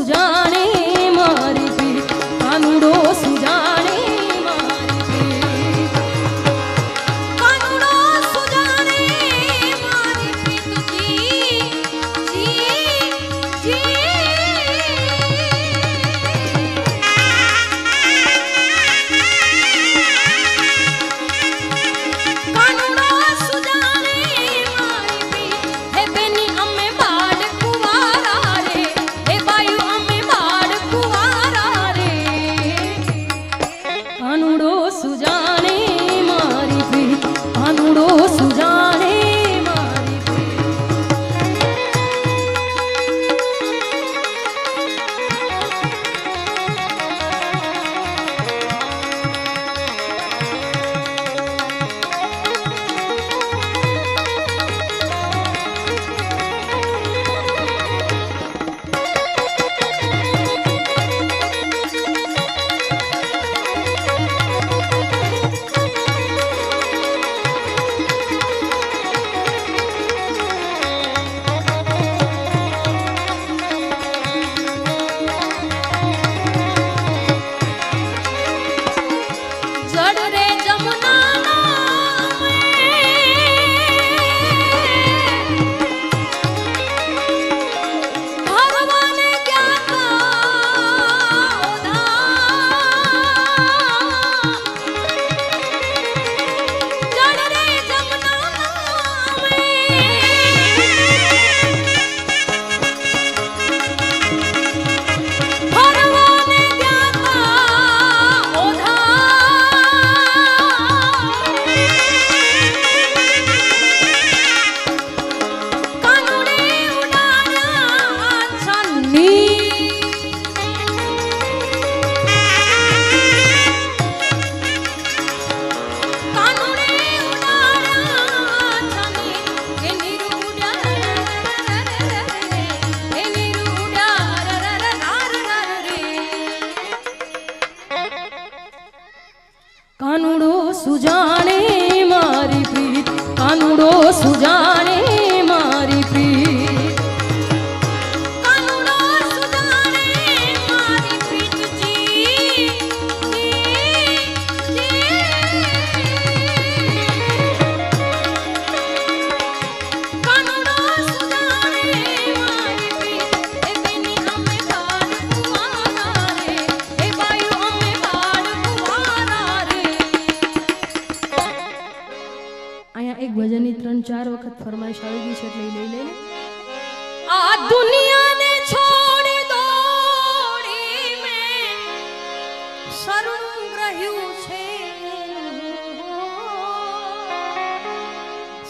સુજાણે મારી પીર કાનુડો સુજાણે મારી પીર કાનુડો સુજાણે મારી પીર જી કાનુડો સુજાણે મારી પ્રીત કાનુડો સુજાણે મારી પ્રીત કાનુડો સુજાણે મારી પ્રીત જી કાનુડો સુજાણે મારી પ્રીત એ બેની અમે બાળ કુવારા રે એ બાયુ અમે બાળ કુવારા રે અહીંયા એક ભજનની 3-4 વખત ફરમાઈશ આવી ગઈ છે એટલે લઈ લઈને આ દુનિયાને છોડી દોડી મે શરણ ગ્રહ્યું છે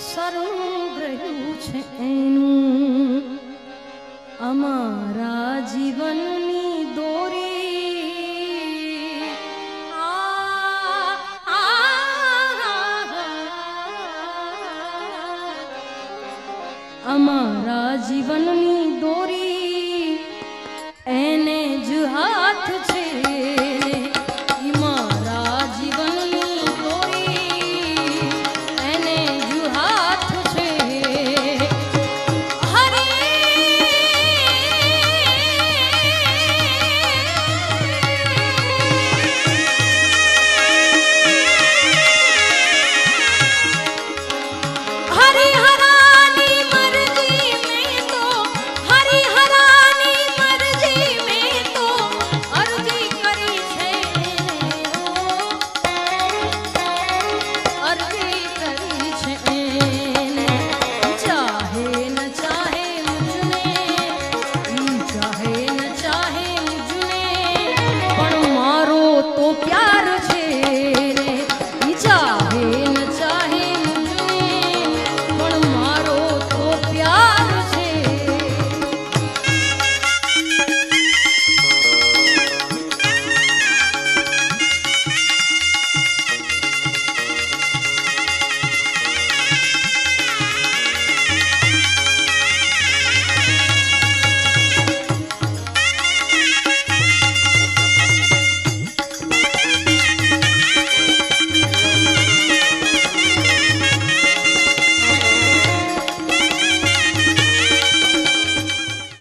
શરણ ગ્રહ્યું છે એનું અમારા જીવનની દોરી અમારા જીવનની દોરી એને જ હાથ